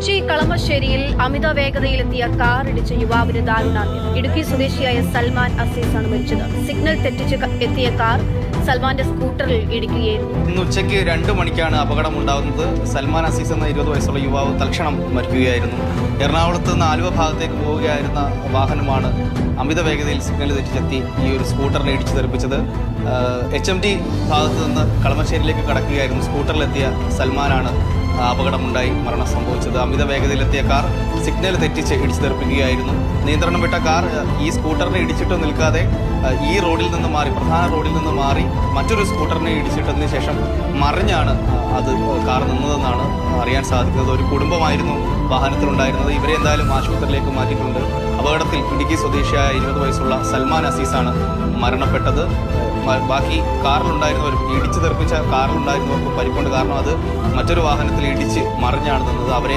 കൊച്ചി കളമശ്ശേരിയിൽ അമിത വേഗതയിലെത്തിയ car ഇടിച്ച യുവാവിന് ദാരുണാന്ത്യം. ഇടുക്കി സ്വദേശിയായ സൽമാൻ അസീസാണ് മരിച്ചത്. സിഗ്നൽ തെറ്റിച്ച് എത്തിയ കാർ സൽമാന്റെ സ്കൂട്ടറിൽ ഇടിക്കുകയായിരുന്നു. ഇന്ന് ഉച്ചയ്ക്ക് 2 മണിക്കാണ് അപകടമുണ്ടാകുന്നത്. സൽമാൻ അസീസ് എന്ന 20 വയസ്സുള്ള യുവാവ് തൽക്ഷണം മരിക്കുകയായിരുന്നു. എറണാകുളത്ത് നിന്ന് ആലുവ ഭാഗത്തേക്ക് പോവുകയായിരുന്ന വാഹനമാണ് അമിത വേഗതയിൽ സിഗ്നൽ തെറ്റിച്ചെത്തി ഈ ഒരു സ്കൂട്ടറിനെ ഇടിച്ചു തെറിപ്പിച്ചത്. HMD ഭാഗത്ത് നിന്ന് കളമശ്ശേരിയിലേക്ക് കടക്കുകയായിരുന്നു സ്കൂട്ടറിലെത്തിയ സൽമാനാണ് അപകടമുണ്ടായി മരണം സംഭവിച്ചത്. അമിത വേഗതയിലെത്തിയ കാർ സിഗ്നൽ തെറ്റിച്ച് ഇടിച്ചു തെറിപ്പിക്കുകയായിരുന്നു. നിയന്ത്രണം വിട്ട കാർ ഈ സ്കൂട്ടറിനെ ഇടിച്ചിട്ട് നിൽക്കാതെ ഈ റോഡിൽ നിന്ന് മാറി, പ്രധാന റോഡിൽ നിന്ന് മാറി മറ്റൊരു സ്കൂട്ടറിനെ ഇടിച്ചിട്ടതിന് ശേഷം മറിഞ്ഞാണ് അത് കാർ നിന്നതെന്നാണ് അറിയാൻ സാധിക്കുന്നത്. ഒരു കുടുംബമായിരുന്നു വാഹനത്തിലുണ്ടായിരുന്നത്. ഇവരെ എന്തായാലും ആശുപത്രിയിലേക്ക് മാറ്റിയിട്ടുണ്ട്. അപകടത്തിൽ ഇടുക്കി സ്വദേശിയായ 20 വയസ്സുള്ള സൽമാൻ അസീസാണ് മരണപ്പെട്ടത്. ബാക്കി കാറിലുണ്ടായിരുന്നവരും, ഇടിച്ചു തെറിപ്പിച്ച കാറിലുണ്ടായിരുന്നവർക്കും പരിക്കുണ്ട്. കാരണം അത് മറ്റൊരു വാഹനത്തിൽ ഇടിച്ച് മറിഞ്ഞാണ് നിന്നത്. അവരെ